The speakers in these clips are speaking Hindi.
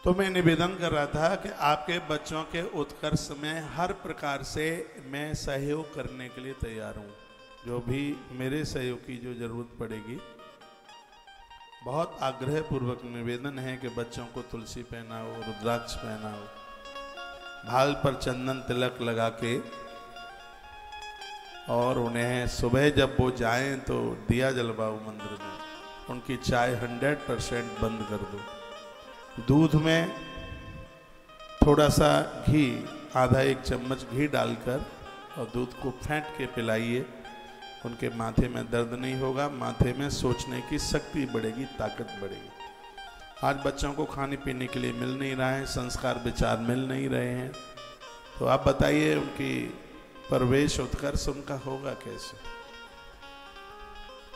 तो मैं निवेदन कर रहा था कि आपके बच्चों के उत्कर्ष में हर प्रकार से मैं सहयोग करने के लिए तैयार हूँ। जो भी मेरे सहयोग की जो जरूरत पड़ेगी, बहुत आग्रह पूर्वक निवेदन है कि बच्चों को तुलसी पहनाओ, रुद्राक्ष पहनाओ, भाल पर चंदन तिलक लगा के, और उन्हें सुबह जब वो जाएं तो दिया जलवाओ मंदिर में, उनकी चाय 100% बंद कर दो। दूध में थोड़ा सा घी, आधा 1 चम्मच घी डालकर और दूध को फेंट के पिलाइए। उनके माथे में दर्द नहीं होगा, माथे में सोचने की शक्ति बढ़ेगी, ताकत बढ़ेगी। आज बच्चों को खाने पीने के लिए मिल नहीं रहा है, संस्कार विचार मिल नहीं रहे हैं, तो आप बताइए उनकी प्रवेश उत्कर्ष उनका होगा कैसे?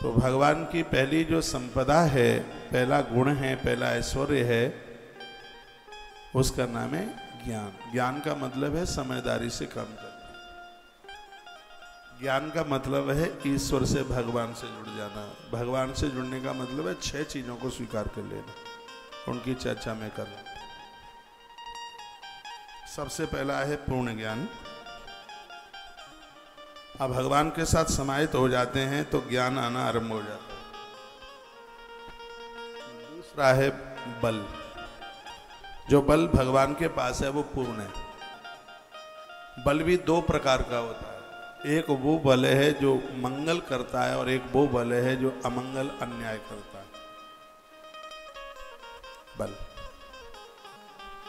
तो भगवान की पहली जो संपदा है, पहला गुण है, पहला ऐश्वर्य है, उसका नाम है ज्ञान। ज्ञान का मतलब है समझदारी से काम करना। ज्ञान का मतलब है ईश्वर से, भगवान से जुड़ जाना। भगवान से जुड़ने का मतलब है 6 चीजों को स्वीकार कर लेना, उनकी चर्चा में करना। सबसे पहला है पूर्ण ज्ञान। अब भगवान के साथ समाहित हो जाते हैं तो ज्ञान आना आरंभ हो जाता है। दूसरा है बल। जो बल भगवान के पास है वो पूर्ण है। बल भी 2 प्रकार का होता है। एक वो बल है जो मंगल करता है और एक वो बल है जो अमंगल अन्याय करता है। बल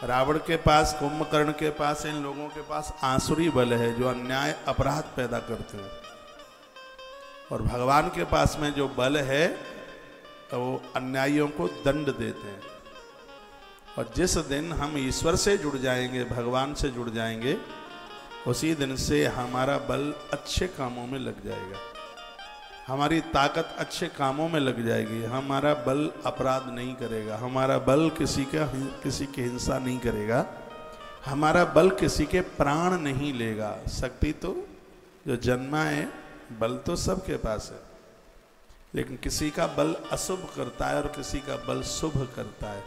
रावण के पास, कुंभकर्ण के पास, इन लोगों के पास आसुरी बल है जो अन्याय अपराध पैदा करते हैं। और भगवान के पास में जो बल है वो अन्यायियों को दंड देते हैं। और जिस दिन हम ईश्वर से जुड़ जाएंगे, भगवान से जुड़ जाएंगे, उसी दिन से हमारा बल अच्छे कामों में लग जाएगा, हमारी ताकत अच्छे कामों में लग जाएगी। हमारा बल अपराध नहीं करेगा, हमारा बल किसी की हिंसा नहीं करेगा, हमारा बल किसी के प्राण नहीं लेगा। शक्ति तो जो जन्मा है, बल तो सबके पास है, लेकिन किसी का बल अशुभ करता है और किसी का बल शुभ करता है।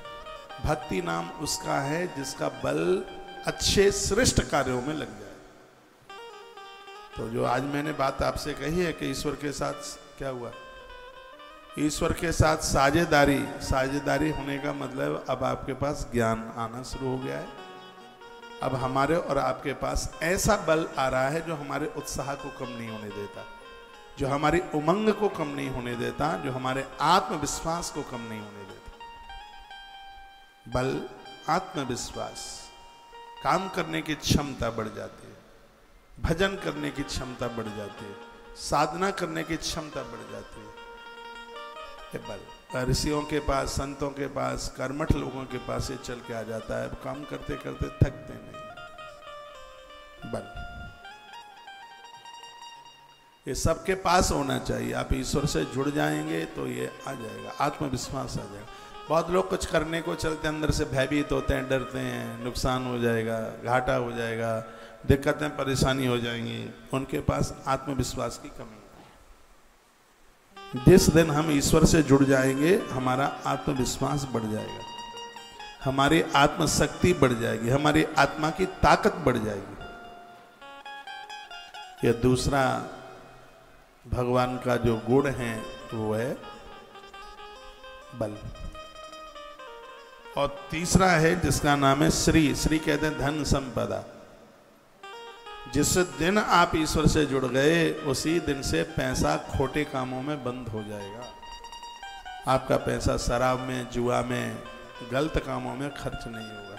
भक्ति नाम उसका है जिसका बल अच्छे श्रेष्ठ कार्यों में लग जाए। तो जो आज मैंने बात आपसे कही है कि ईश्वर के साथ क्या हुआ, ईश्वर के साथ साझेदारी होने का मतलब अब आपके पास ज्ञान आना शुरू हो गया है। अब हमारे और आपके पास ऐसा बल आ रहा है जो हमारे उत्साह को कम नहीं होने देता, जो हमारी उमंग को कम नहीं होने देता, जो हमारे आत्मविश्वास को कम नहीं होने देता। बल, आत्मविश्वास, काम करने की क्षमता बढ़ जाती है, भजन करने की क्षमता बढ़ जाती है, साधना करने की क्षमता बढ़ जाती है। ये बल ऋषियों के पास, संतों के पास, कर्मठ लोगों के पास ये चल के आ जाता है। काम करते करते थकते नहीं। बल ये सबके पास होना चाहिए। आप ईश्वर से जुड़ जाएंगे तो ये आ जाएगा, आत्मविश्वास आ जाएगा। बहुत लोग कुछ करने को चलते अंदर से भयभीत होते हैं, डरते हैं, नुकसान हो जाएगा, घाटा हो जाएगा, दिक्कतें परेशानी हो जाएंगी। उनके पास आत्मविश्वास की कमी है। जिस दिन हम ईश्वर से जुड़ जाएंगे, हमारा आत्मविश्वास बढ़ जाएगा, हमारी आत्मशक्ति बढ़ जाएगी, हमारी आत्मा की ताकत बढ़ जाएगी। यह दूसरा भगवान का जो गुण है वो है बल। और तीसरा है जिसका नाम है श्री। श्री कहते हैं धन संपदा। जिस दिन आप ईश्वर से जुड़ गए, उसी दिन से पैसा खोटे कामों में बंद हो जाएगा। आपका पैसा शराब में, जुआ में, गलत कामों में खर्च नहीं होगा।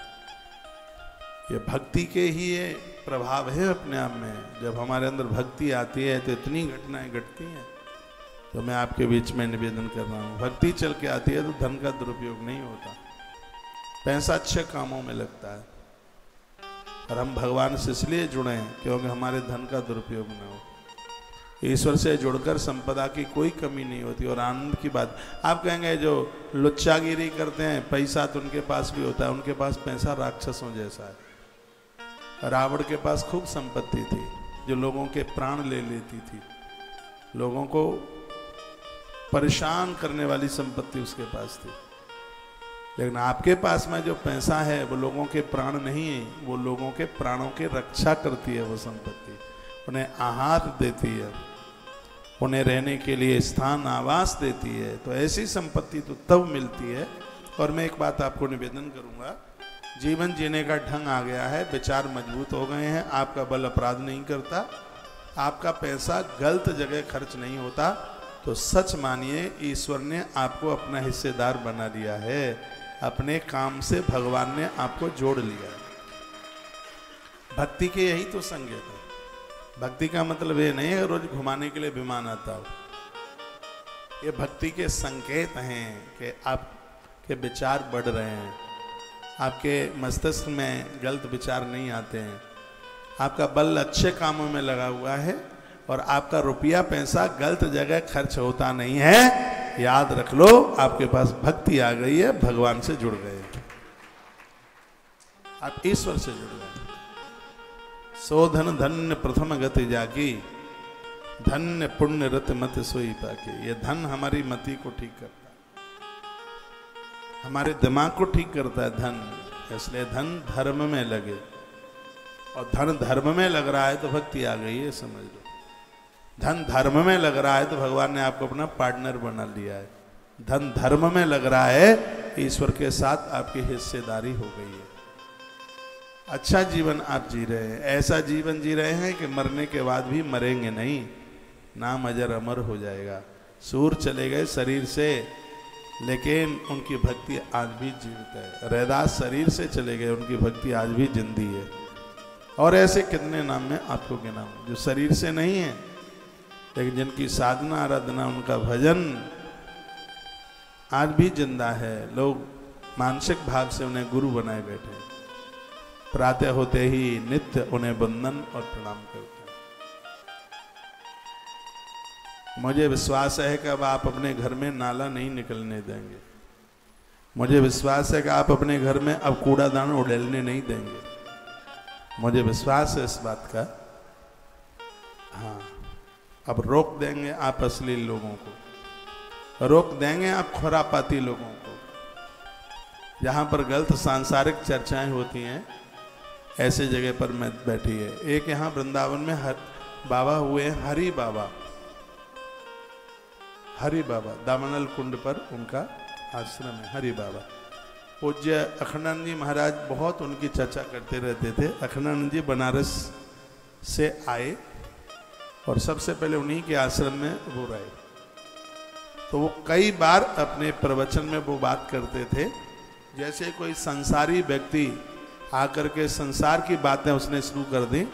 ये भक्ति के ही ये प्रभाव है अपने आप में। जब हमारे अंदर भक्ति आती है तो इतनी घटनाएं घटती हैं। तो मैं आपके बीच में निवेदन कर रहा हूँ, भक्ति चल के आती है तो धन का दुरुपयोग नहीं होता, पैसा अच्छे कामों में लगता है। और हम भगवान से इसलिए जुड़े हैं क्योंकि हमारे धन का दुरुपयोग न हो। ईश्वर से जुड़कर संपदा की कोई कमी नहीं होती। और आनंद की बात, आप कहेंगे जो लुच्चागिरी करते हैं, पैसा तो उनके पास भी होता है, उनके पास पैसा राक्षसों जैसा है। रावण के पास खूब संपत्ति थी जो लोगों के प्राण ले लेती थी, लोगों को परेशान करने वाली संपत्ति उसके पास थी। लेकिन आपके पास में जो पैसा है वो लोगों के प्राण नहीं है, वो लोगों के प्राणों की रक्षा करती है। वो संपत्ति उन्हें आहार देती है, उन्हें रहने के लिए स्थान आवास देती है। तो ऐसी संपत्ति तो तब मिलती है। और मैं एक बात आपको निवेदन करूंगा, जीवन जीने का ढंग आ गया है, विचार मजबूत हो गए हैं, आपका बल अपराध नहीं करता, आपका पैसा गलत जगह खर्च नहीं होता, तो सच मानिए ईश्वर ने आपको अपना हिस्सेदार बना लिया है। अपने काम से भगवान ने आपको जोड़ लिया है। भक्ति के यही तो संकेत है। भक्ति का मतलब ये नहीं है रोज घुमाने के लिए विमान आता हो। ये भक्ति के संकेत हैं कि आपके विचार बढ़ रहे हैं, आपके मस्तिष्क में गलत विचार नहीं आते हैं, आपका बल अच्छे कामों में लगा हुआ है और आपका रुपया पैसा गलत जगह खर्च होता नहीं है। याद रख लो, आपके पास भक्ति आ गई है, भगवान से जुड़ गए, आप ईश्वर से जुड़ गए। सो धन धन्य प्रथम गति जाकी, धन्य पुण्य रत मत सोई पाके। ये धन हमारी मति को ठीक करता है, हमारे दिमाग को ठीक करता है धन। इसलिए धन धर्म में लगे, और धन धर्म में लग रहा है तो भक्ति आ गई है, समझ लो। धन धर्म में लग रहा है तो भगवान ने आपको अपना पार्टनर बना लिया है। धन धर्म में लग रहा है, ईश्वर के साथ आपकी हिस्सेदारी हो गई है। अच्छा जीवन आप जी रहे हैं, ऐसा जीवन जी रहे हैं कि मरने के बाद भी मरेंगे नहीं, नाम अजर अमर हो जाएगा। सूर चले गए शरीर से, लेकिन उनकी भक्ति आज भी जीवित है। रैदास शरीर से चले गए, उनकी भक्ति आज भी जिंदी है। और ऐसे कितने नाम में आपको के नाम जो शरीर से नहीं है, लेकिन जिनकी साधना आराधना उनका भजन आज भी जिंदा है। लोग मानसिक भाव से उन्हें गुरु बनाए बैठे, प्रातः होते ही नित्य उन्हें वंदन और प्रणाम करते हैं। मुझे विश्वास है कि अब आप अपने घर में नाला नहीं निकलने देंगे। मुझे विश्वास है कि आप अपने घर में अब कूड़ादान उड़ेलने नहीं देंगे। मुझे विश्वास है इस बात का। हाँ, अब रोक देंगे आप अश्लील लोगों को, रोक देंगे आप खुरापाती लोगों को। जहाँ पर गलत सांसारिक चर्चाएं होती हैं, ऐसे जगह पर मैं बैठी है। एक यहाँ वृंदावन में बाबा हुए हैं, हरि बाबा। हरि बाबा दामनल कुंड पर उनका आश्रम है, हरि बाबा। पूज्य अखंडानंद जी महाराज बहुत उनकी चर्चा करते रहते थे। अखंडानंद जी बनारस से आए और सबसे पहले उन्हीं के आश्रम में वो रहे। तो वो कई बार अपने प्रवचन में वो बात करते थे, जैसे कोई संसारी व्यक्ति आकर के संसार की बातें उसने शुरू कर दी।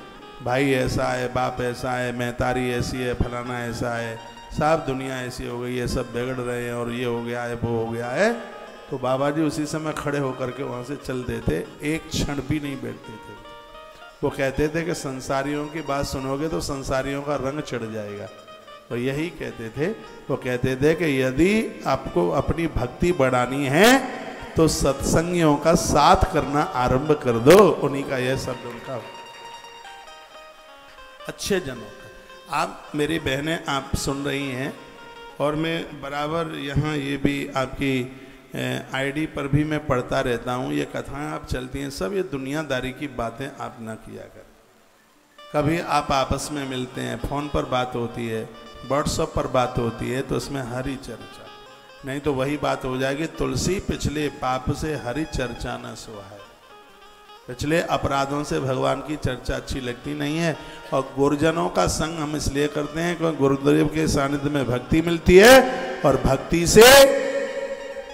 भाई ऐसा है, बाप ऐसा है, महतारी ऐसी है, फलाना ऐसा है, सब दुनिया ऐसी हो गई है, सब बिगड़ रहे हैं, और ये हो गया है, वो हो गया है। तो बाबा जी उसी समय खड़े होकर के वहाँ से चल देते, एक क्षण भी नहीं बैठते थे। वो कहते थे कि संसारियों की बात सुनोगे तो संसारियों का रंग चढ़ जाएगा। तो यही कहते थे। वो कहते थे कि यदि आपको अपनी भक्ति बढ़ानी है तो सत्संगियों का साथ करना आरंभ कर दो। उन्हीं का यह शब्द उनका, अच्छे जनों का। आप मेरी बहनें आप सुन रही हैं, और मैं बराबर यहाँ ये भी आपकी आईडी पर भी मैं पढ़ता रहता हूँ, ये कथाएं आप चलती हैं, सब ये दुनियादारी की बातें आप ना किया कर। कभी आप आपस में मिलते हैं, फ़ोन पर बात होती है, व्हाट्सएप पर बात होती है, तो उसमें हरि चर्चा, नहीं तो वही बात हो जाएगी, तुलसी पिछले पाप से हरि चर्चा न सुहाए। पिछले अपराधों से भगवान की चर्चा अच्छी लगती नहीं है। और गुरुजनों का संग हम इसलिए करते हैं क्योंकि गुरुदेव के सानिध्य में भक्ति मिलती है, और भक्ति से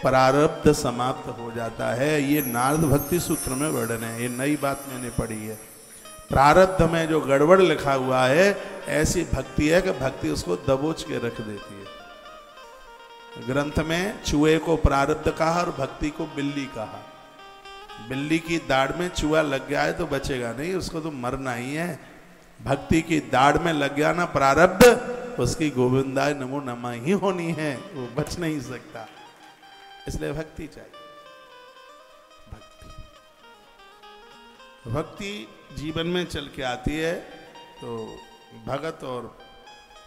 प्रारब्ध समाप्त हो जाता है। ये नारद भक्ति सूत्र में वर्णन है, ये नई बात मैंने पढ़ी है। प्रारब्ध में जो गड़बड़ लिखा हुआ है, ऐसी भक्ति है कि भक्ति उसको दबोच के रख देती है। ग्रंथ में चूहे को प्रारब्ध कहा और भक्ति को बिल्ली कहा। बिल्ली की दाढ़ में चूहा लग गया है तो बचेगा नहीं, उसको तो मरना ही है। भक्ति की दाढ़ में लग गया ना प्रारब्ध, उसकी गोविंदाय नमो नमः ही होनी है, वो बच नहीं सकता। इसलिए भक्ति चाहिए। भक्ति जीवन में चल के आती है तो भगत और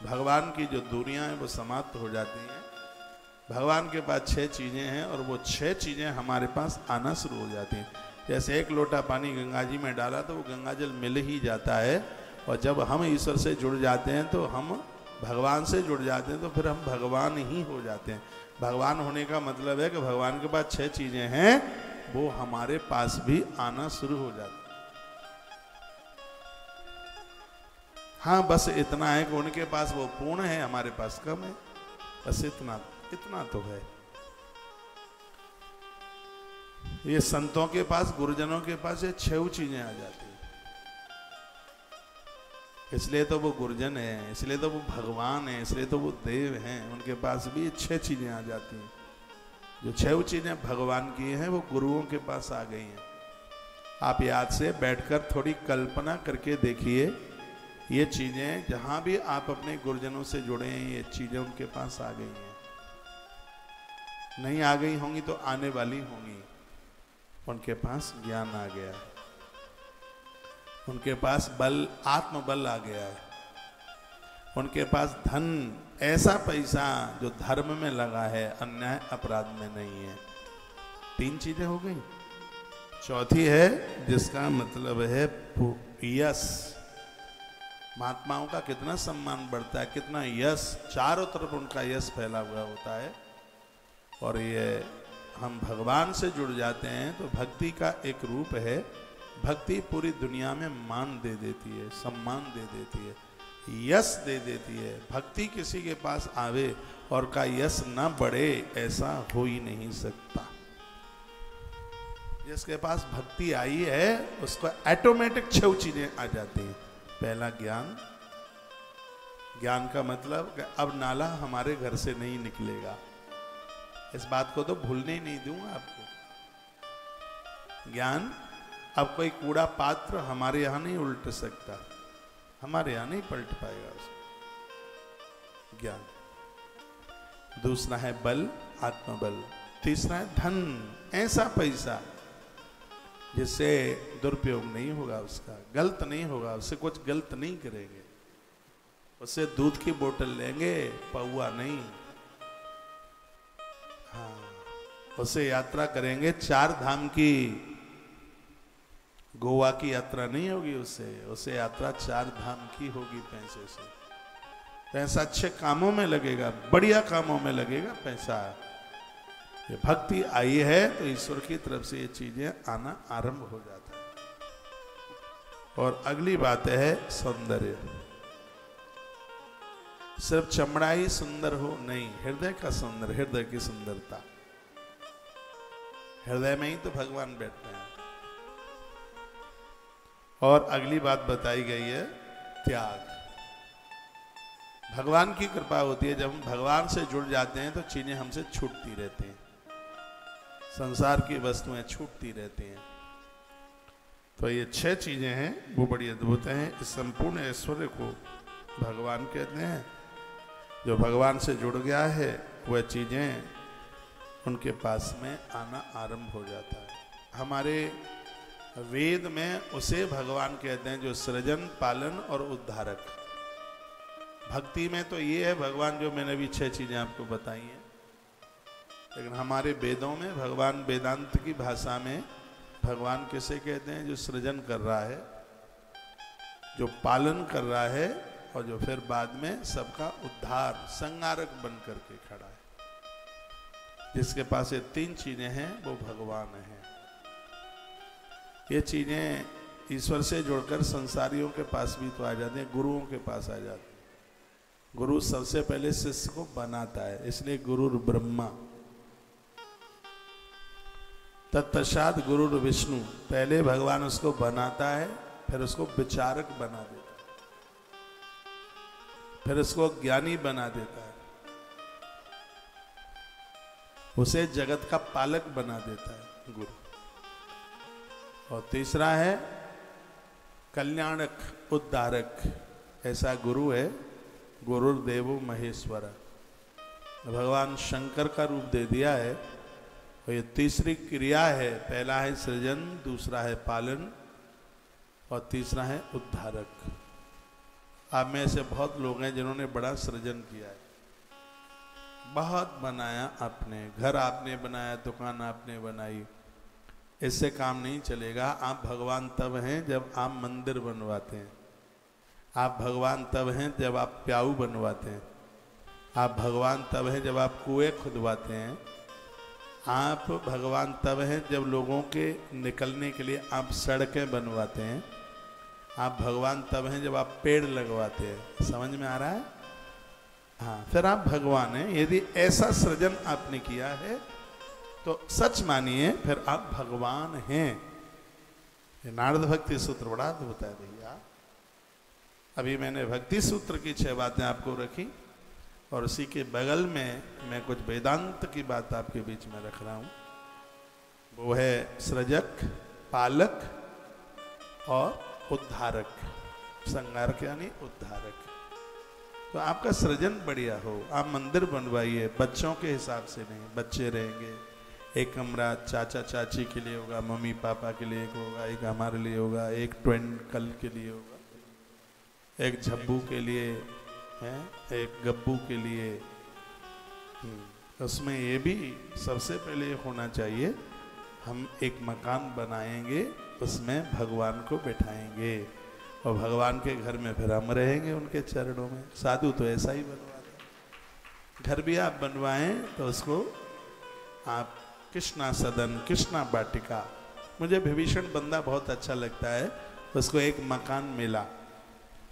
भगवान की जो दूरियां हैं वो समाप्त हो जाती हैं। भगवान के पास 6 चीजें हैं और वो 6 चीजें हमारे पास आना शुरू हो जाती हैं। जैसे एक लोटा पानी गंगा जी में डाला तो वो गंगा जल मिल ही जाता है, और जब हम ईश्वर से जुड़ जाते हैं तो हम भगवान से जुड़ जाते हैं, तो फिर हम भगवान ही हो जाते हैं। भगवान होने का मतलब है कि भगवान के पास 6 चीजें हैं, वो हमारे पास भी आना शुरू हो जाती है। हाँ, बस इतना है कि उनके पास वो पूर्ण है, हमारे पास कम है, बस इतना तो है। ये संतों के पास, गुरुजनों के पास ये 6 चीजें आ जाती हैं, इसलिए तो वो गुरुजन है, इसलिए तो वो भगवान है, इसलिए तो वो देव हैं। उनके पास भी 6 चीजें आ जाती हैं। जो 6 चीजें भगवान की हैं वो गुरुओं के पास आ गई हैं। आप याद से बैठकर थोड़ी कल्पना करके देखिए, ये चीजें जहां भी आप अपने गुरुजनों से जुड़े हैं, ये चीजें उनके पास आ गई हैं। नहीं आ गई होंगी तो आने वाली होंगी। उनके पास ज्ञान आ गया है, उनके पास बल, आत्मबल आ गया है, उनके पास धन, ऐसा पैसा जो धर्म में लगा है, अन्याय अपराध में नहीं है। 3 चीजें हो गई। चौथी है जिसका मतलब है यश। महात्माओं का कितना सम्मान बढ़ता है, कितना यश, चारों तरफ उनका यश फैला हुआ होता है। और ये हम भगवान से जुड़ जाते हैं तो भक्ति का एक रूप है। भक्ति पूरी दुनिया में मान दे देती है, सम्मान दे देती है, यश दे देती है। भक्ति किसी के पास आवे और का यश ना बढ़े, ऐसा हो ही नहीं सकता। जिसके पास भक्ति आई है उसको ऑटोमेटिक 6 चीजें आ जाती हैं। पहला ज्ञान। ज्ञान का मतलब कि अब नाला हमारे घर से नहीं निकलेगा, इस बात को तो भूलने ही नहीं दूंगा आपको। ज्ञान, अब कोई कूड़ा पात्र हमारे यहां नहीं उल्ट सकता, हमारे यहां नहीं पलट पाएगा उसको। ज्ञान। दूसरा है बल, आत्मबल। तीसरा है धन, ऐसा पैसा जिससे दुरुपयोग नहीं होगा, उसका गलत नहीं होगा, उससे कुछ गलत नहीं करेंगे, उससे दूध की बोतल लेंगे, पौआ नहीं। हाँ, उससे यात्रा करेंगे 4 धाम की, गोवा की यात्रा नहीं होगी उससे यात्रा 4 धाम की होगी। पैसे से पैसा अच्छे कामों में लगेगा, बढ़िया कामों में लगेगा पैसा। ये भक्ति आई है तो ईश्वर की तरफ से ये चीजें आना आरंभ हो जाता है। और अगली बात है सौंदर्य। सिर्फ चमड़ा ही सुंदर हो नहीं, हृदय का सौंदर्य, हृदय की सुंदरता। हृदय में ही तो भगवान बैठते हैं। और अगली बात बताई गई है त्याग। भगवान की कृपा होती है, जब हम भगवान से जुड़ जाते हैं तो चीजें हमसे छूटती रहती हैं, संसार की वस्तुएं छूटती रहती हैं। तो ये 6 चीजें हैं, वो बड़ी अद्भुत हैं। इस संपूर्ण ऐश्वर्य को भगवान कहते हैं। जो भगवान से जुड़ गया है वह चीजें उनके पास में आना आरंभ हो जाता है। हमारे वेद में उसे भगवान कहते हैं जो सृजन, पालन और उद्धारक। भक्ति में तो ये है भगवान जो मैंने अभी 6 चीजें आपको बताई हैं, लेकिन हमारे वेदों में भगवान, वेदांत की भाषा में भगवान किसे कहते हैं? जो सृजन कर रहा है, जो पालन कर रहा है और जो फिर बाद में सबका उद्धार, संहारक बन करके खड़ा है। जिसके पास ये 3 चीजें हैं वो भगवान है। ये चीजें ईश्वर से जुड़कर संसारियों के पास भी तो आ जाते हैं, गुरुओं के पास आ जाते हैं। गुरु सबसे पहले शिष्य को बनाता है, इसलिए गुरुर ब्रह्मा, तत्पश्चात गुरुर विष्णु। पहले भगवान उसको बनाता है, फिर उसको विचारक बना देता है, फिर उसको ज्ञानी बना देता है, उसे जगत का पालक बना देता है गुरु। और तीसरा है कल्याणक, उद्धारक। ऐसा गुरु है गुरुर्देवो महेश्वर। भगवान शंकर का रूप दे दिया है। और ये तीसरी क्रिया है, पहला है सृजन, दूसरा है पालन और तीसरा है उद्धारक। आप में से बहुत लोग हैं जिन्होंने बड़ा सृजन किया है, बहुत बनाया आपने, घर आपने बनाया, दुकान आपने बनाई, इससे काम नहीं चलेगा। आप भगवान तब हैं जब आप मंदिर बनवाते हैं, आप भगवान तब हैं जब आप प्याऊ बनवाते हैं, आप भगवान तब हैं जब आप कुएं खुदवाते हैं, आप भगवान तब हैं जब लोगों के निकलने के लिए आप सड़कें बनवाते हैं, आप भगवान तब हैं जब आप पेड़ लगवाते हैं। समझ में आ रहा है? हाँ, फिर आप भगवान हैं। यदि ऐसा सृजन आपने किया है तो सच मानिए फिर आप भगवान हैं। ये नारद भक्ति सूत्र बड़ा अद्भुत है भैया। अभी मैंने भक्ति सूत्र की 6 बातें आपको रखी और उसी के बगल में मैं कुछ वेदांत की बात आपके बीच में रख रहा हूँ। वो है सृजक, पालक और उद्धारक। संहारक यानी उद्धारक। तो आपका सृजन बढ़िया हो, आप मंदिर बनवाइए, बच्चों के हिसाब से नहीं। बच्चे रहेंगे, एक कमरा चाचा चाची के लिए होगा, मम्मी पापा के लिए एक होगा, एक हमारे लिए होगा, एक ट्विंकल के लिए होगा, एक झब्बू के लिए है, एक गब्बू के लिए। उसमें ये भी सबसे पहले होना चाहिए, हम एक मकान बनाएंगे, उसमें भगवान को बिठाएंगे और भगवान के घर में फिर हम रहेंगे उनके चरणों में। साधु तो ऐसा ही बनवा दें। घर भी आप बनवाएं तो उसको आप कृष्णा सदन, कृष्णा वाटिका। मुझे विभीषण बंदा बहुत अच्छा लगता है। उसको एक मकान मिला,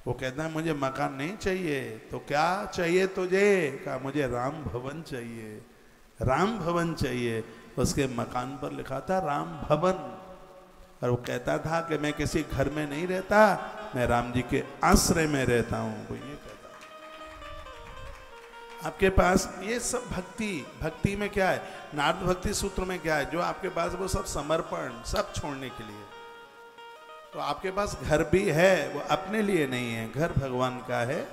वो कहता है मुझे मकान नहीं चाहिए। तो क्या चाहिए तुझे? कहा मुझे राम भवन चाहिए, राम भवन चाहिए। उसके मकान पर लिखा था राम भवन। और वो कहता था कि मैं किसी घर में नहीं रहता, मैं राम जी के आश्रय में रहता हूँ। वो ये कहता। आपके पास ये सब भक्ति, भक्ति में क्या है? नारद भक्ति सूत्र में क्या है? जो आपके पास वो सब समर्पण, सब छोड़ने के लिए। तो आपके पास घर भी है, वो अपने लिए नहीं है, घर भगवान का है।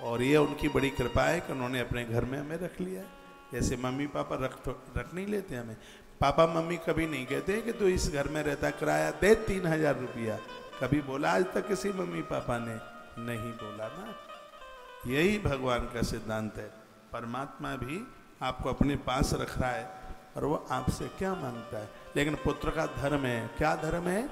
और ये उनकी बड़ी कृपा है कि उन्होंने अपने घर में हमें रख लिया है। जैसे मम्मी पापा रख नहीं लेते हमें। पापा मम्मी कभी नहीं कहते कि तू इस घर में रहता, किराया दे 3000 रुपया। कभी बोला आज तक किसी मम्मी पापा ने? नहीं बोला ना। यही भगवान का सिद्धांत है। परमात्मा भी आपको अपने पास रख रहा है और वो आपसे क्या मांगता है। लेकिन पुत्र का धर्म है, क्या धर्म है?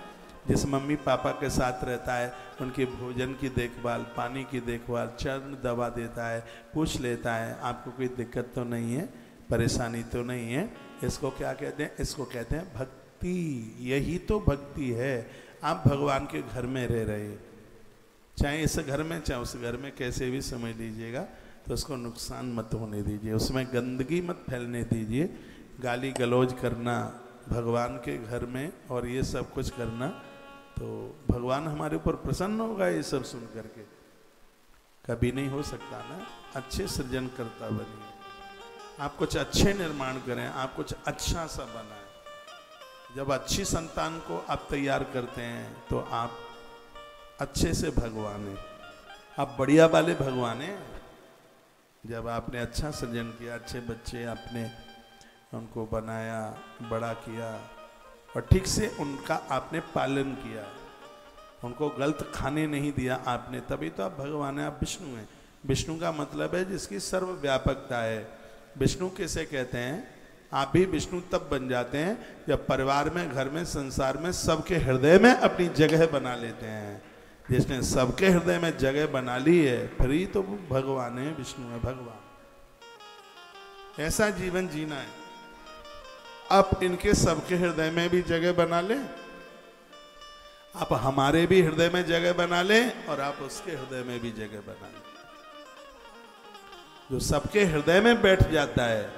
जिस मम्मी पापा के साथ रहता है उनके भोजन की देखभाल, पानी की देखभाल, चरण दबा देता है, पूछ लेता है आपको कोई दिक्कत तो नहीं है, परेशानी तो नहीं है। इसको क्या कहते हैं? इसको कहते हैं भक्ति। यही तो भक्ति है। आप भगवान के घर में रह रहे, चाहे इस घर में चाहे उस घर में, कैसे भी समझ लीजिएगा, तो उसको नुकसान मत होने दीजिए, उसमें गंदगी मत फैलने दीजिए। गाली गलौज करना भगवान के घर में और ये सब कुछ करना, तो भगवान हमारे ऊपर प्रसन्न होगा ये सब सुन करके? कभी नहीं हो सकता ना। अच्छे सृजनकर्ता बनिए, आप कुछ अच्छे निर्माण करें, आप कुछ अच्छा सा बनाएं। जब अच्छी संतान को आप तैयार करते हैं तो आप अच्छे से भगवान हैं, आप बढ़िया वाले भगवान हैं। जब आपने अच्छा सृजन किया, अच्छे बच्चे आपने उनको बनाया, बड़ा किया और ठीक से उनका आपने पालन किया, उनको गलत खाने नहीं दिया आपने, तभी तो आप भगवान हैं, आप विष्णु हैं। विष्णु का मतलब है जिसकी सर्वव्यापकता है। विष्णु किसे कहते हैं? आप भी विष्णु तब बन जाते हैं जब परिवार में, घर में, संसार में सबके हृदय में अपनी जगह बना लेते हैं। जिसने सबके हृदय में जगह बना ली है फिर ही तो वो भगवान है, विष्णु है, भगवान। ऐसा जीवन जीना है। आप इनके सबके हृदय में भी जगह बना लें, आप हमारे भी हृदय में जगह बना लें और आप उसके हृदय में भी जगह बना लें। जो सबके हृदय में बैठ जाता है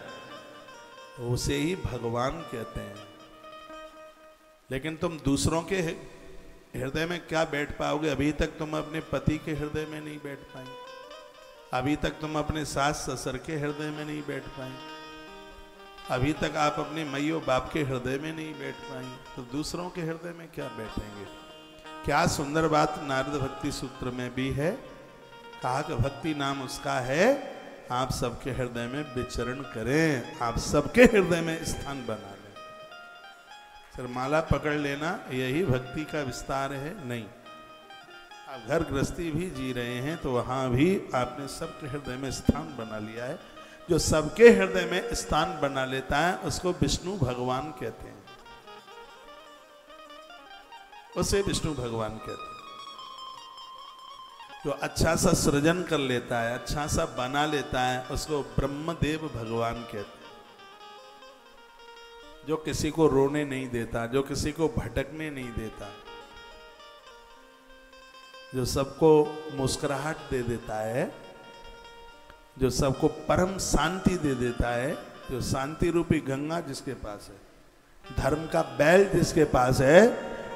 उसे ही भगवान कहते हैं। लेकिन तुम दूसरों के हृदय में क्या बैठ पाओगे? अभी तक तुम अपने पति के हृदय में नहीं बैठ पाई, अभी तक तुम अपने सास ससुर के हृदय में नहीं बैठ पाई, अभी तक आप अपने मैयो बाप के हृदय में नहीं बैठ पाई, तो दूसरों के हृदय में क्या बैठेंगे? क्या सुंदर बात नारद भक्ति सूत्र में भी है। कहा कि भक्ति नाम उसका है आप सबके हृदय में विचरण करें, आप सबके हृदय में स्थान बना लें। सर माला पकड़ लेना यही भक्ति का विस्तार है? नहीं। आप घर गृहस्थी भी जी रहे हैं तो वहां भी आपने सबके हृदय में स्थान बना लिया है। जो सबके हृदय में स्थान बना लेता है उसको विष्णु भगवान कहते हैं, उसे विष्णु भगवान कहते हैं। जो अच्छा सा सृजन कर लेता है, अच्छा सा बना लेता है, उसको ब्रह्मदेव भगवान कहते हैं। जो किसी को रोने नहीं देता, जो किसी को भटकने नहीं देता, जो सबको मुस्कुराहट दे देता है, जो सबको परम शांति दे देता है, जो शांति रूपी गंगा जिसके पास है, धर्म का बैल जिसके पास है,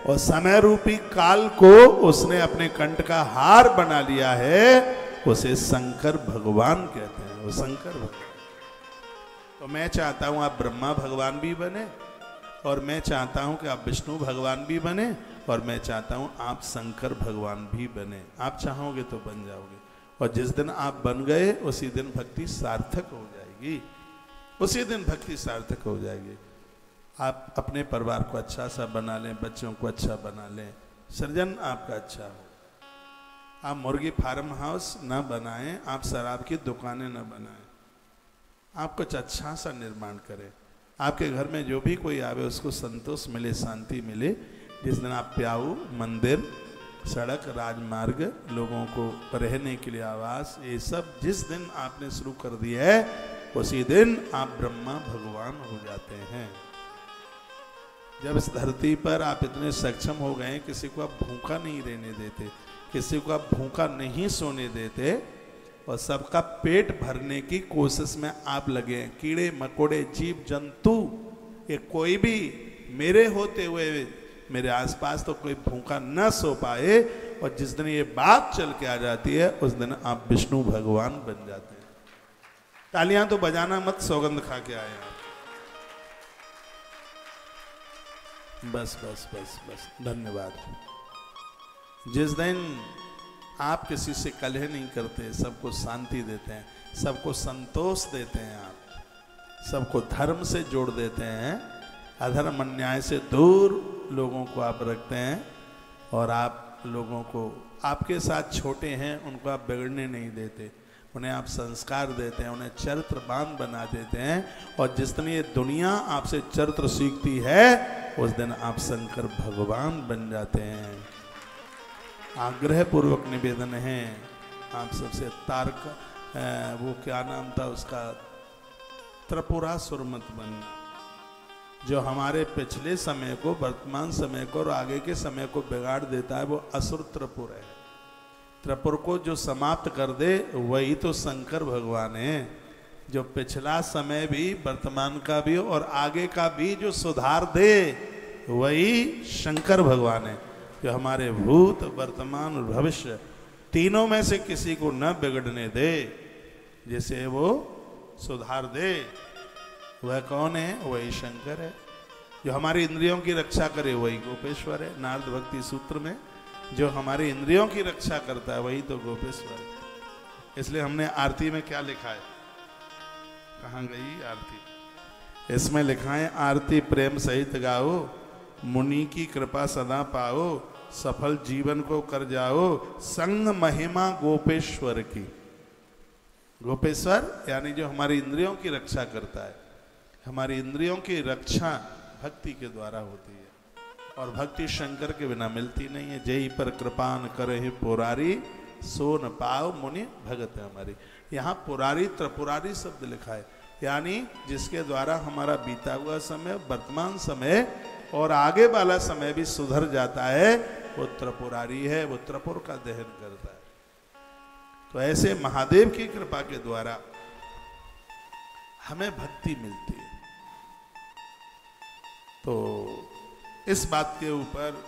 और समय रूपी काल को उसने अपने कंठ का हार बना लिया है, उसे शंकर भगवान कहते हैं। वो शंकर भगवान। तो मैं चाहता हूं आप ब्रह्मा भगवान भी बने, और मैं चाहता हूं कि आप विष्णु भगवान भी बने, और मैं चाहता हूं आप शंकर भगवान भी बने। आप चाहोगे तो बन जाओगे, और जिस दिन आप बन गए उसी दिन भक्ति सार्थक हो जाएगी, उसी दिन भक्ति सार्थक हो जाएगी। आप अपने परिवार को अच्छा सा बना लें, बच्चों को अच्छा बना लें, सृजन आपका अच्छा हो। आप मुर्गी फार्म हाउस ना बनाएं, आप शराब की दुकानें ना बनाएं, आप कुछ अच्छा सा निर्माण करें। आपके घर में जो भी कोई आवे उसको संतोष मिले, शांति मिले। जिस दिन आप प्याऊ, मंदिर, सड़क, राजमार्ग, लोगों को रहने के लिए आवास, ये सब जिस दिन आपने शुरू कर दिया है उसी दिन आप ब्रह्मा भगवान हो जाते हैं। जब इस धरती पर आप इतने सक्षम हो गए, किसी को आप भूखा नहीं रहने देते, किसी को आप भूखा नहीं सोने देते, और सबका पेट भरने की कोशिश में आप लगे हैं। कीड़े मकोड़े, जीव जंतु, ये कोई भी मेरे होते हुए मेरे आसपास तो कोई भूखा न सो पाए, और जिस दिन ये बात चल के आ जाती है उस दिन आप विष्णु भगवान बन जाते हैं। तालियां तो बजाना मत, सौगंध खा के आए आप। बस बस बस बस, धन्यवाद। जिस दिन आप किसी से कलह नहीं करते, सबको शांति देते हैं, सबको संतोष देते हैं, आप सबको धर्म से जोड़ देते हैं, अधर्म अन्याय से दूर लोगों को आप रखते हैं, और आप लोगों को, आपके साथ छोटे हैं उनको आप बिगड़ने नहीं देते, उन्हें आप संस्कार देते हैं, उन्हें चरित्रवान बना देते हैं। और जिस दिन ये दुनिया आपसे चरित्र सीखती है उस दिन आप शंकर भगवान बन जाते हैं। आग्रह पूर्वक निवेदन है आप सबसे, तारक वो क्या नाम था उसका, त्रिपुरासुर मत बनना, जो हमारे पिछले समय को, वर्तमान समय को और आगे के समय को बिगाड़ देता है, वो असुर त्रिपुर है। त्रिपुर को जो समाप्त कर दे वही तो शंकर भगवान है। जो पिछला समय भी, वर्तमान का भी और आगे का भी जो सुधार दे वही शंकर भगवान है। जो हमारे भूत, वर्तमान और भविष्य तीनों में से किसी को न बिगड़ने दे, जिसे वो सुधार दे, वह कौन है? वही शंकर है। जो हमारी इंद्रियों की रक्षा करे वही गोपेश्वर है। नारद भक्ति सूत्र में जो हमारी इंद्रियों की रक्षा करता है वही तो गोपेश्वर है। इसलिए हमने आरती में क्या लिखा है, कहाँ गई आरती? इसमें लिखा है, आरती प्रेम सहित गाओ, मुनि की कृपा सदा पाओ, सफल जीवन को कर जाओ, संग महिमा गोपेश्वर की। गोपेश्वर यानी जो हमारी इंद्रियों की रक्षा करता है। हमारी इंद्रियों की रक्षा भक्ति के द्वारा होती है, और भक्ति शंकर के बिना मिलती नहीं है। जय पर कृपान करहि पुरारी, सो न पाओ मुनि भगत है हमारी। यहाँ पुरारी, त्रिपुरारी शब्द लिखा है, यानी जिसके द्वारा हमारा बीता हुआ समय, वर्तमान समय और आगे वाला समय भी सुधर जाता है, वो त्रिपुरारी है, वो त्रिपुर का दहन करता है। तो ऐसे महादेव की कृपा के द्वारा हमें भक्ति मिलती है। तो इस बात के ऊपर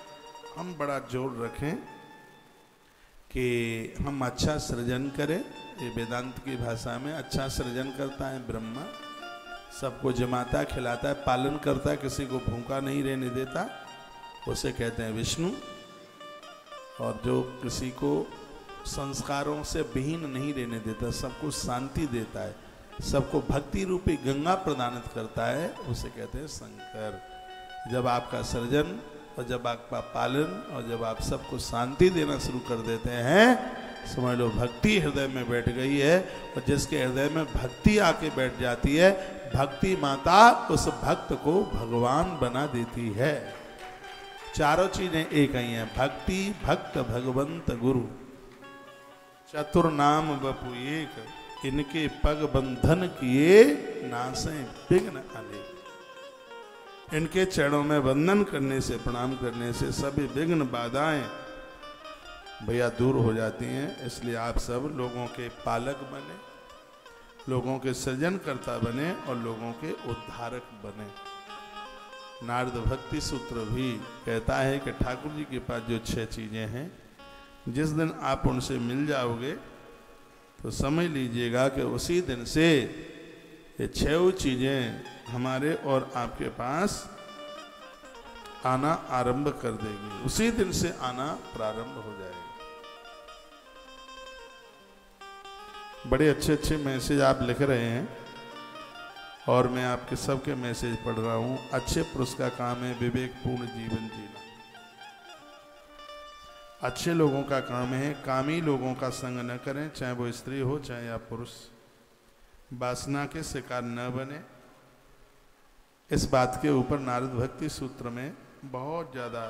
हम बड़ा जोर रखें कि हम अच्छा सृजन करें। ये वेदांत की भाषा में अच्छा सृजन करता है ब्रह्मा, सबको जमाता, खिलाता है, पालन करता है, किसी को भूखा नहीं रहने देता, उसे कहते हैं विष्णु। और जो किसी को संस्कारों से विहीन नहीं रहने देता, सबको शांति देता है, सबको भक्ति रूपी गंगा प्रदानित करता है, उसे कहते हैं शंकर। जब आपका सृजन और जब आपका पालन और जब आप सबको शांति देना शुरू कर देते हैं समझ लो भक्ति हृदय में बैठ गई है, और जिसके हृदय में भक्ति आके बैठ जाती है, भक्ति माता उस भक्त को भगवान बना देती है। चारों चीजें एक ही हैं, भक्ति, भक्त, भगवंत, गुरु। चतुर नाम बपु एक, इनके पग बंधन किए, नासें विघ्न अनेक। इनके चरणों में वंदन करने से, प्रणाम करने से सभी विघ्न बाधाएं भैया दूर हो जाती हैं। इसलिए आप सब लोगों के पालक बने, लोगों के सृजनकर्ता बने और लोगों के उद्धारक बने। नारद भक्ति सूत्र भी कहता है कि ठाकुर जी के पास जो 6 चीजें हैं, जिस दिन आप उनसे मिल जाओगे तो समझ लीजिएगा कि उसी दिन से ये 6 चीजें हमारे और आपके पास आना आरंभ कर देगी। उसी दिन से आना प्रारंभ हो जाएगा। बड़े अच्छे अच्छे मैसेज आप लिख रहे हैं और मैं आपके सबके मैसेज पढ़ रहा हूं। अच्छे पुरुष का काम है विवेकपूर्ण जीवन जीना। अच्छे लोगों का काम है कामी लोगों का संग न करें, चाहे वो स्त्री हो चाहे या पुरुष। वासना के शिकार न बने। इस बात के ऊपर नारद भक्ति सूत्र में बहुत ज़्यादा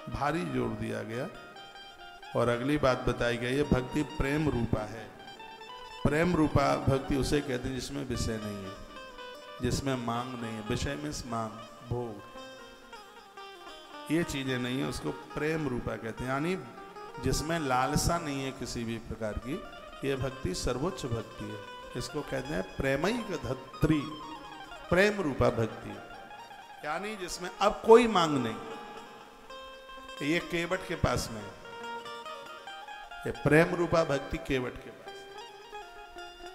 भारी जोर दिया गया। और अगली बात बताई गई है, भक्ति प्रेम रूपा है। प्रेम रूपा भक्ति उसे कहते हैं जिसमें विषय नहीं है, जिसमें मांग नहीं है। विषय मीन्स मांग, भोग, ये चीजें नहीं है, उसको प्रेम रूपा कहते हैं। यानी जिसमें लालसा नहीं है किसी भी प्रकार की, ये भक्ति सर्वोच्च भक्ति है। इसको कहते हैं प्रेमैक धत्री, प्रेम रूपा भक्ति। यानी जिसमें अब कोई मांग नहीं, ये केवट के पास में, ये प्रेम रूपा भक्ति केवट के पास।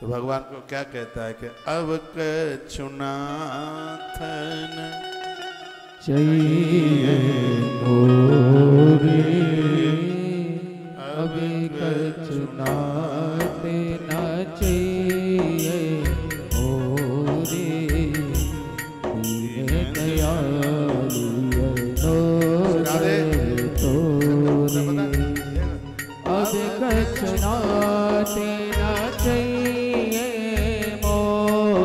तो भगवान को क्या कहता है कि अब कछुनाथन चाहिए मोरे, अब कछुनाथ न चाहिए मोरे, दीन दयालु अब कछुनाथ न चाहिए मोरे,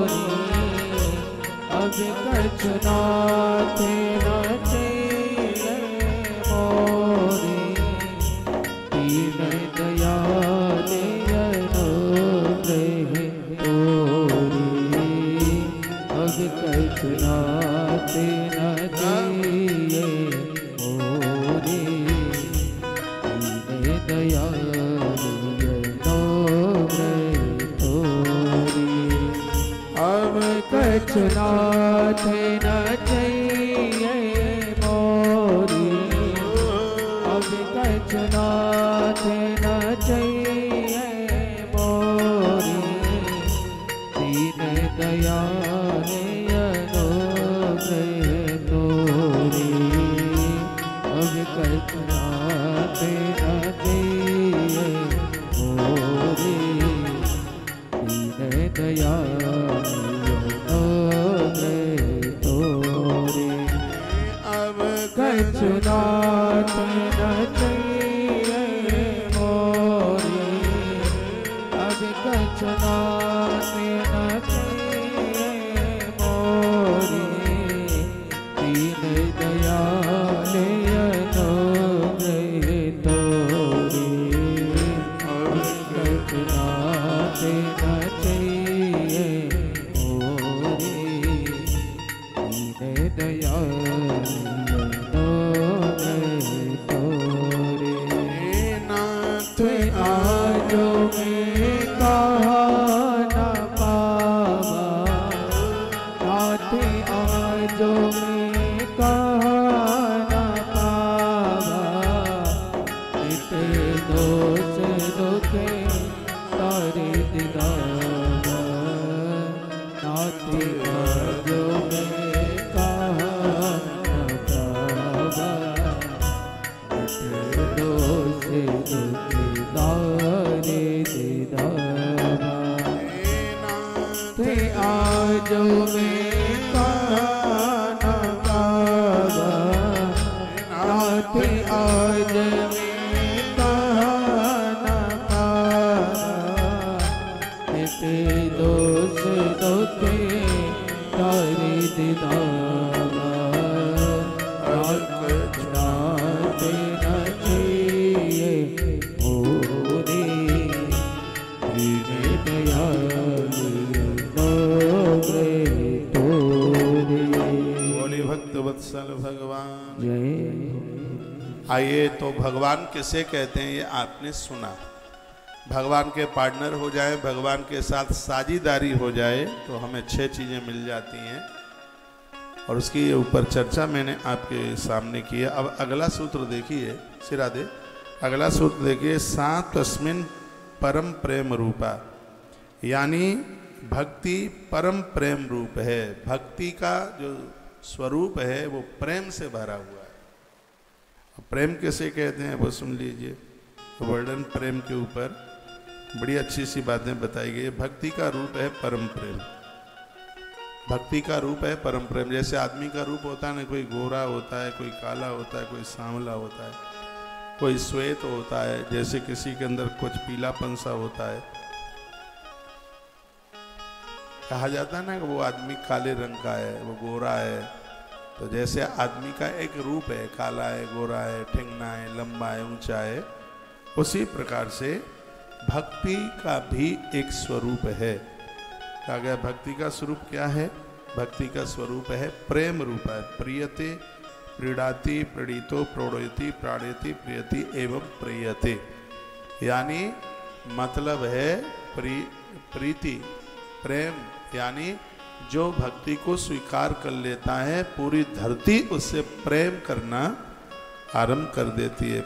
अब कछुनाथ न चाहिए मोरे, दीन दयालु अनुग्रह तोरे, अब कछुनाथ न चाहिए मोरे, दीन दयालु अनुग्रह तोरे, अब कछुनाथ न चाहिए मोरे, अब कछुनाथ न चाहिए मोरे, दीन दयालु अनुग्रह तोरे, अब कछुनाथ न चाहिए मोरे, दीन दयालु कछुनाथ न चाहिए मोरे, अब कछुनाथ न चाहिए मोरे, दीन दयालु अनुग्रह तोरे, अब कछुनाथ न चाहिए मोरे, दीन दयालु आजो में कहा न पावा, नाथ आजो में कहा न पावा, नित दोष दुखे तारे दिलावा, नाथ आजो में कहा न पावा, नित दोष दुखे तारे दिलावा, थे आजो में कहा न पावा, नाथ आज में कहा न पावा, छुड़ाते न चाहिए मोरे दीन दयालु नोरे तोरे। बोले भक्त वत्सल भगवान जय। आइए, तो भगवान किसे कहते हैं ये आपने सुना। भगवान के पार्टनर हो जाए, भगवान के साथ साझीदारी हो जाए तो हमें 6 चीज़ें मिल जाती हैं, और उसकी ऊपर चर्चा मैंने आपके सामने की है। अब अगला सूत्र देखिए, सिरादे अगला सूत्र देखिए, सा तस्मिन् परम प्रेम रूपा, यानी भक्ति परम प्रेम रूप है। भक्ति का जो स्वरूप है वो प्रेम से भरा हुआ है। प्रेम कैसे कहते हैं वो सुन लीजिए। वर्णन प्रेम के ऊपर बड़ी अच्छी सी बातें बताई गई। भक्ति का रूप है परम प्रेम। भक्ति का रूप है परम प्रेम। जैसे आदमी का रूप होता है ना, कोई गोरा होता है, कोई काला होता है, कोई सांवला होता है, कोई श्वेत होता है, जैसे किसी के अंदर कुछ पीलापन सा होता है। कहा जाता है ना कि वो आदमी काले रंग का है, वो गोरा है। तो जैसे आदमी का एक रूप है, काला है, गोरा है, ठिंगना है, लंबा है, ऊंचा है, उसी प्रकार से भक्ति का भी एक स्वरूप है। कहा गया भक्ति का स्वरूप क्या है? भक्ति का स्वरूप है प्रेम रूप है। प्रियते, प्रीडाति, प्रणीतो, प्रोड़यति, प्राणयति, प्रियति एवं प्रियते, यानी मतलब है प्रीति, प्रेम, यानी जो भक्ति को स्वीकार कर लेता है पूरी धरती उससे प्रेम करना आरंभ कर देती है।